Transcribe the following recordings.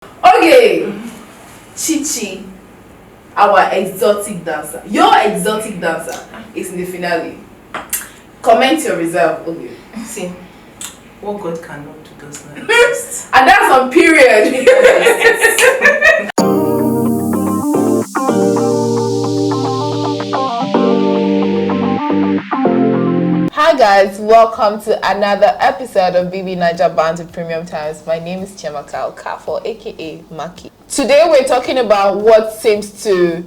Okay, Chichi, our exotic dancer. Your exotic dancer is in the finale. Comment your reserve, okay. See, what God cannot do does not exist. And that's on period. Hi guys, welcome to another episode of BBNAIJA Bands with Premium Times. My name is Chiamaka Okafo, aka Maki. Today we're talking about what seems to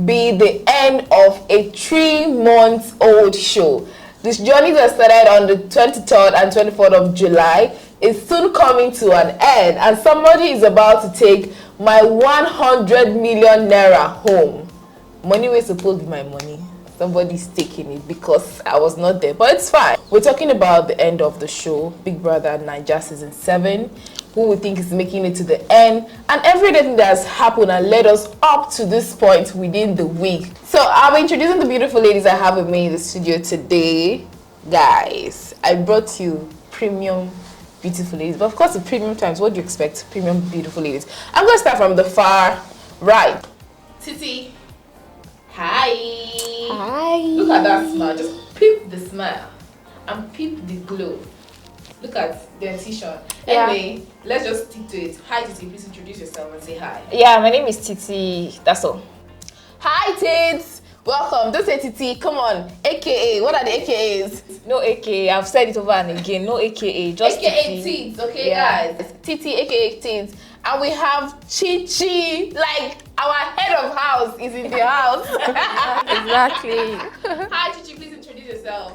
be the end of a 3-month-old show. This journey that started on the 23rd and 24th of July is soon coming to an end, and somebody is about to take my 100 million naira home. Money was supposed to be my money. Somebody's taking it because I was not there, but it's fine. We're talking about the end of the show, Big Brother Naija season 7, who we think is making it to the end, and everything that has happened and led us up to this point within the week. So I'll be introducing the beautiful ladies I have with me in the studio today. Guys, I brought you premium beautiful ladies, but of course the premium times, what do you expect? Premium beautiful ladies. I'm going to start from the far right. Titi. Hi. Hi. Look at that smile. Just peep the smile and peep the glow. Look at the dentition. Yeah. Anyway, let's just stick to it. Hi, Titi. Please introduce yourself and say hi. Yeah, my name is Titi. That's all. Hi, Tits. Welcome. Don't say Titi. Come on. AKA. What are the AKAs? No AKA. I've said it over and again. No AKA. Just AKA Titi. Tits. Okay, Yeah. guys. Titi, AKA Tits. And we have Chichi. Like, our head of house is in the house. Exactly. Hi, Chichi. Please introduce yourself.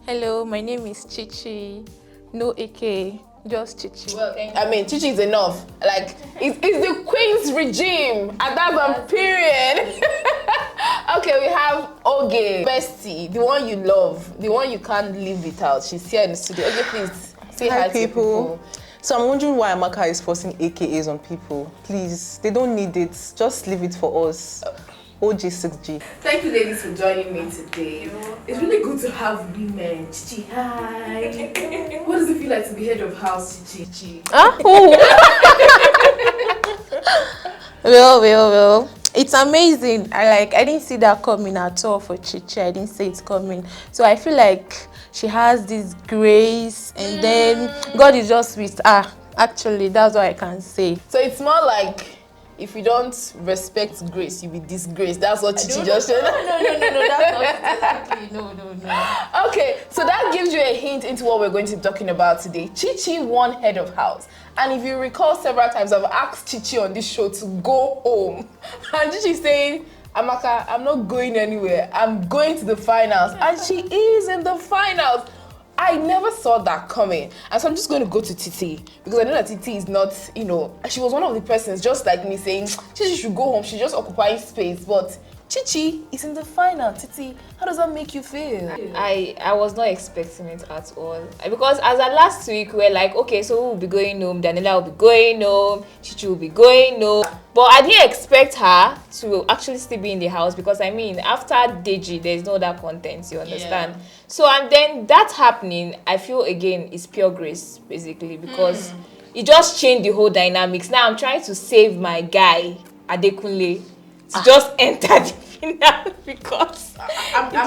Hello, my name is Chichi. No AK, just Chichi. Well, I mean, Chichi is enough. Like, it's the Queen's regime, and that's on period. Okay, we have Oge, bestie, the one you love, the one you can't live without. She's here in the studio. Oge, please say hi to people. So I'm wondering why Amaka is forcing AKAs on people. Please, they don't need it. Just leave it for us. OG6G. Thank you, ladies, for joining me today. It's really good to have women. Chichi, hi. What does it feel like to be head of house, Chichi? Well. It's amazing. I didn't see that coming at all for Chichi. I didn't see it coming. So I feel like she has this grace, and then God is just with her. Actually, that's what I can say. So it's more like, if you don't respect grace, you'll be disgraced. That's what Chichi just said. No, that's not no. Okay, so that gives you a hint into what we're going to be talking about today. Chichi won head of house. And if you recall, several times I've asked Chichi on this show to go home. And Chichi's saying, Amaka, I'm not going anywhere. I'm going to the finals. And she is in the finals. I never saw that coming. And so I'm just going to go to Titi, because I know that Titi is not, she was one of the persons just like me saying, Chichi should go home. She's just occupying space. But Chichi is in the final. Titi, how does that make you feel? I was not expecting it at all. Because as of last week, we were like, okay, so we'll be going home, Daniella will be going home, Chichi will be going home. But I didn't expect her to actually still be in the house, because I mean, after Deji, there's no other content, you understand? Yeah. So, and then that happening, I feel again, is pure grace, basically, because it just changed the whole dynamics. Now I'm trying to save my guy, Adekunle, to just enter the final, because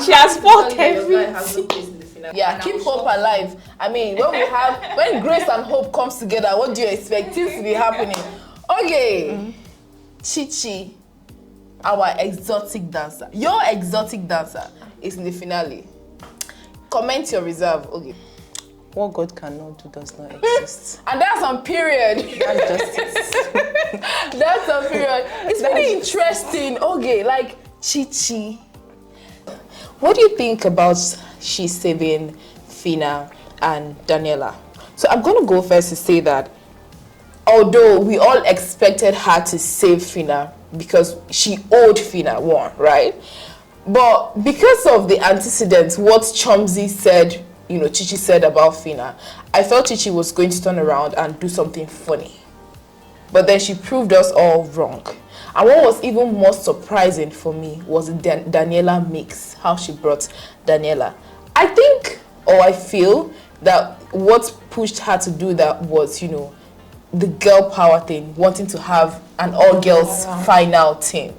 she has fought everything. Yeah, keep hope alive. I mean, when grace and hope comes together, what do you expect things to be happening? Okay, Chichi, our exotic dancer. Your exotic dancer is in the finale. Comment your reserve, okay. What God cannot do does not exist. And that's on period. That's justice. That's on period. It's very interesting. Okay, like Chichi. What do you think about she saving Phyna and Daniella? So I'm going to go first to say that although we all expected her to save Phyna because she owed Phyna one, right? But because of the antecedents, what Chomzy said, Chichi said about Phyna, I felt Chichi was going to turn around and do something funny. But then she proved us all wrong. And what was even more surprising for me was the Daniella mix, how she brought Daniella. I think, or I feel, that what pushed her to do that was, the girl power thing, wanting to have an all girls final team.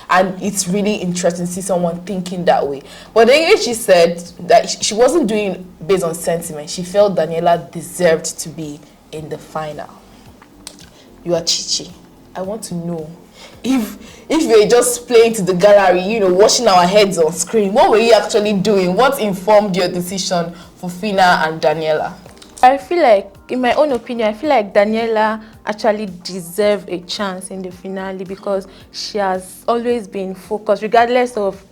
And it's really interesting to see someone thinking that way. But then she said that she wasn't doing based on sentiment. She felt Daniella deserved to be in the final. You are Chichi. I want to know if you're just playing to the gallery, you know, washing our heads on screen, what were you actually doing? What informed your decision for Phyna and Daniella? I feel like, in my own opinion, I feel like Daniella actually deserves a chance in the finale because she has always been focused, regardless of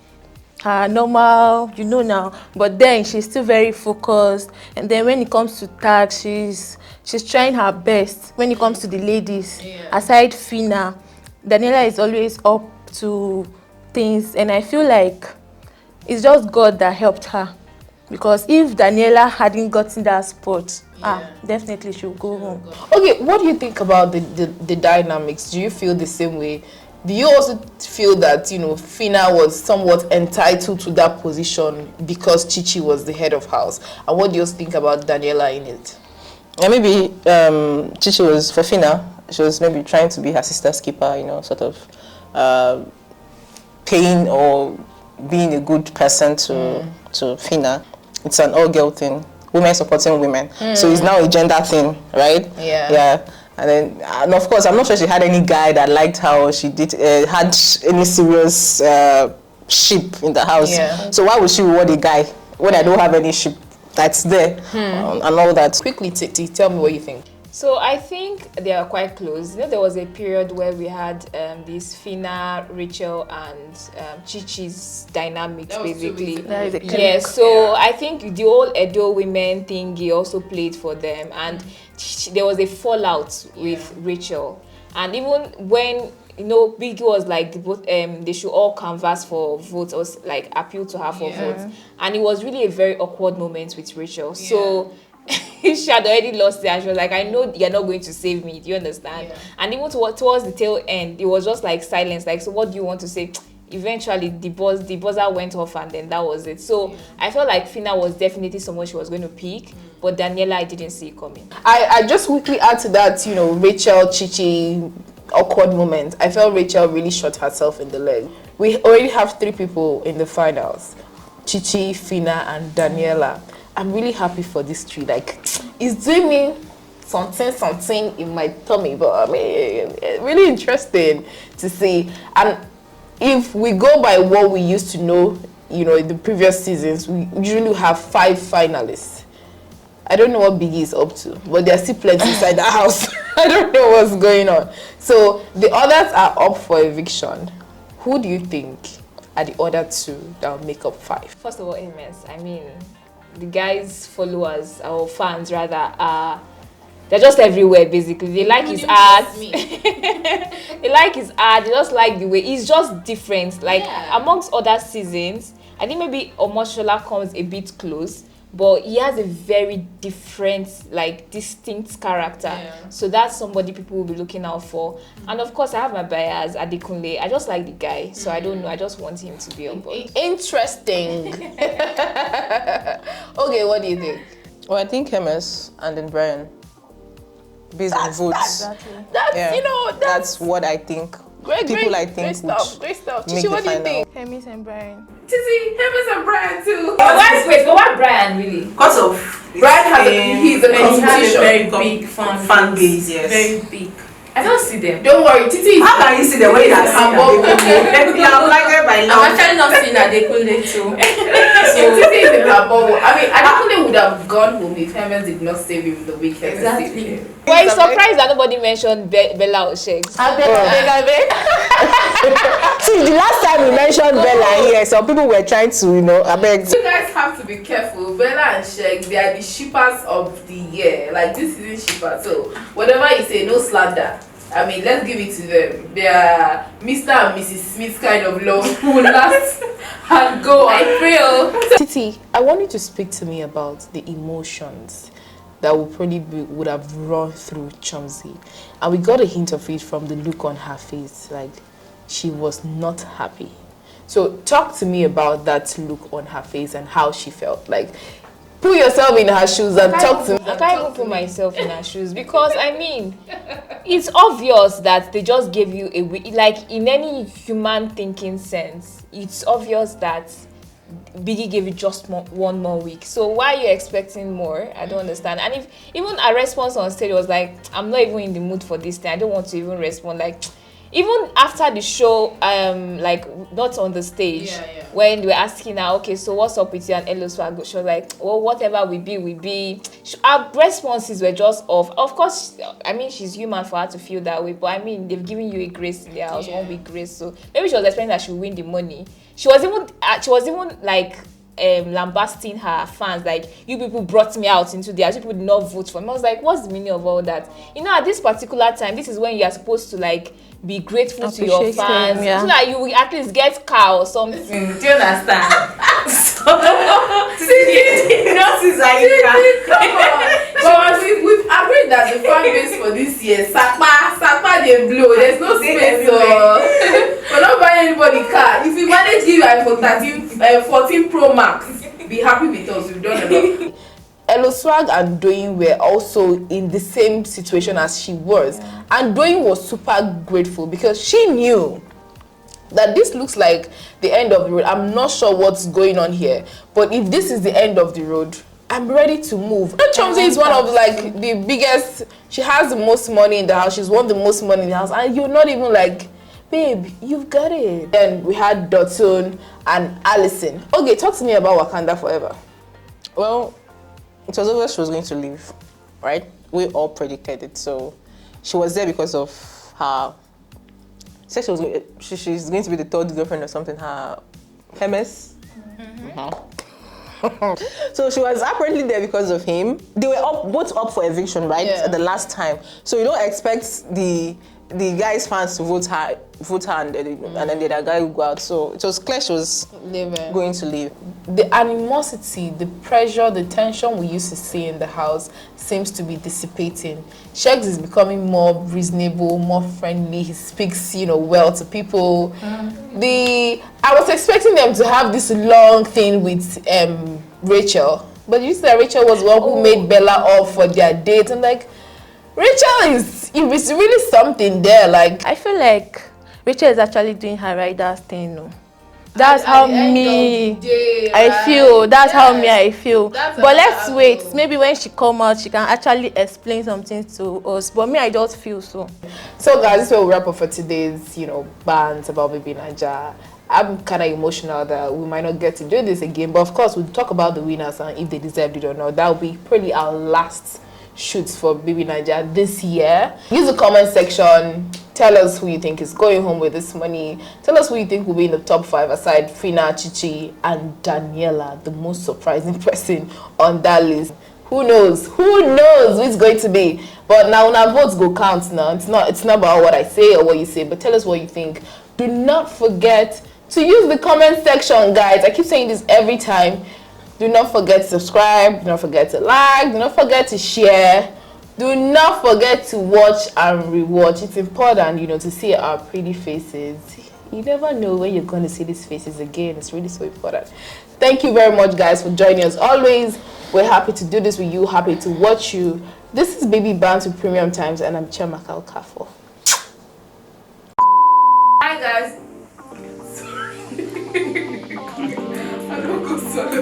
her normal, you know now, but then she's still very focused. And then when it comes to tag, she's trying her best. When it comes to the ladies, aside Phyna, Daniella is always up to things, and I feel like it's just God that helped her. Because if Daniella hadn't gotten that spot, definitely she'll go home. Okay, what do you think about the dynamics? Do you feel the same way? Do you also feel that, you know, Phyna was somewhat entitled to that position because Chichi was the head of house? And what do you think about Daniella in it? Yeah, maybe Chichi was, for Phyna, she was maybe trying to be her sister's keeper, you know, sort of paying or being a good person to Phyna. It's an all-girl thing. Women supporting women. So it's now a gender thing, right? Yeah. And then, and of course, I'm not sure she had any guy that liked her or she did had any serious ship in the house. Yeah. So why would she reward a guy when I don't have any ship that's there and all that? Quickly, Titi, tell me what you think. So I think they are quite close. You know, there was a period where we had this Phyna, Rachel, and Chichi's dynamics, basically. So I think the whole Edo women thingy also played for them, and there was a fallout with Rachel. And even when, you know, Biggie was like, they should all canvass for votes or like appeal to her for votes, and it was really a very awkward moment with Rachel. So she had already lost it, and she was like, I know you're not going to save me, do you understand? And even towards the tail end, it was just like silence, like, so what do you want to say? Eventually the buzzer went off, and then that was it. So I felt like Phyna was definitely someone she was going to pick, but Daniella, I didn't see it coming. I just quickly add to that, you know, Rachel, Chichi, awkward moment. I felt Rachel really shot herself in the leg. We already have 3 people in the finals: Chichi, Phyna, and Daniella. I'm really happy for this 3. Like, it's doing me something in my tummy, but I mean, really interesting to see. And if we go by what we used to know, you know, in the previous seasons, we usually have 5 finalists. I don't know what Biggie is up to, but there are still plenty inside the house. I don't know what's going on. So the others are up for eviction. Who do you think are the other 2 that will make up 5? First of all, Ms. I mean, the guys' followers, or fans rather, they're just everywhere basically. They like his art. They like his art. They just like the way he's just different. Like amongst other seasons, I think maybe Omoshola comes a bit close, but he has a very different, like, distinct character. So that's somebody people will be looking out for. And of course, I have my bias, Adekunle. I just like the guy, so I don't know. I just want him to be on board. Interesting. Okay, what do you think? Well, I think MS and then Brian, based on votes. That's you know, that's what I think. Great stuff. Chichi, what do you think? Hermes and Brian. Titi, Hermes and Brian too. But why Brian really? Because of Brian he's a competition. Very big fan base, yes. Very big. I don't see them. Don't worry, Titi. How can you see the way that I'm actually not seeing Adekunle too. So Titi is in her bubble. I mean, Adekunle would have gone home if Hermes did not save him the weekend. Exactly. Well, I'm surprised that nobody mentioned Bella or Shegs. I beg. See, the last time we mentioned Bella here, some people were trying to, you know, I beg. You guys have to be careful. Bella and Shegs, they are the shippers of the year. Like, this isn't shipper. So, whatever you say, no slander. I mean, let's give it to them. They are Mr. and Mrs. Smith kind of love who last and go on. Titi, I want you to speak to me about the emotions that would have run through Chumsy. And we got a hint of it from the look on her face. Like, she was not happy. So talk to me about that look on her face and how she felt. Like, put yourself in her shoes and talk to me. I can't even put myself in her shoes because I mean, it's obvious that they just gave you like in any human thinking sense, it's obvious that Biggie gave you just one more week. So why are you expecting more? I don't understand. And if even a response on stage was like, I'm not even in the mood for this thing, I don't want to even respond. Like even after the show, like not on the stage, when they were asking her, okay, so what's up with you and Elo Swag, she was like, well, whatever we be. Our responses were just off. Of course, I mean, she's human for her to feel that way, but I mean, they've given you a grace in their house, 1 week grace, so maybe she was expecting that she would win the money. She was even like lambasting her fans, like, you people brought me out into the house, you people did not vote for me. I was like, what's the meaning of all that? You know, at this particular time, this is when you are supposed to like be grateful to your fans, so that you will at least get car or something. Do you understand? Come on. But we've agreed that the fan base for this year, Sakpa they blow. There's no space for not buying anybody car. If we manage to give iPhone 14 Pro Max, be happy with us. We've done enough. Elo Swag and Doyin were also in the same situation as she was, and Doyin was super grateful because she knew that this looks like the end of the road. I'm not sure what's going on here, but if this is the end of the road, I'm ready to move. Chomzi is one of like the biggest. She has the most money in the house. She's won the most money in the house, and you're not even like, babe, you've got it. Then we had Dotun and Allison. Okay, talk to me about Wakanda Forever. Well, it was obvious she was going to leave, right? We all predicted it. So she was there because of her. She said she's going to be the third girlfriend or something. Her MS. So she was apparently there because of him. They were both up for eviction, right? At the last time. So you don't expect the guy's fans to vote her and then the other guy will go out. So it was clear she was going to leave. The animosity, the pressure, the tension we used to see in the house seems to be dissipating. Shegs is becoming more reasonable, more friendly. He speaks, well to people. I was expecting them to have this long thing with Rachel, but you said Rachel was the one who made Bella up for their date, and like, Rachel is really something there. Like, I feel like Rachel is actually doing her rider's thing. No, that's how me I feel. That's how me I feel. But let's wait. Maybe when she come out, she can actually explain something to us. But me, I don't feel so. So guys, this is where we wrap up for today's bands about BBNAIJA. I'm kind of emotional that we might not get to do this again. But of course, we'll talk about the winners and if they deserved it or not. That will be probably our last shoots for BBNAIJA this year. Use the comment section. Tell us who you think is going home with this money. Tell us who you think will be in the top 5 aside Phyna, Chichi and Daniella, the most surprising person on that list. Who knows? Who knows who it's going to be? But now votes go count now. It's not about what I say or what you say, but tell us what you think. Do not forget to use the comment section, guys. I keep saying this every time. Do not forget to subscribe. Do not forget to like. Do not forget to share. Do not forget to watch and rewatch. It's important, to see our pretty faces. You never know when you're going to see these faces again. It's really so important. Thank you very much, guys, for joining us. Always, we're happy to do this with you. Happy to watch you. This is Baby Bounce with Premium Times, and I'm Chiamaka Kafo. Hi, guys. I don't go solo.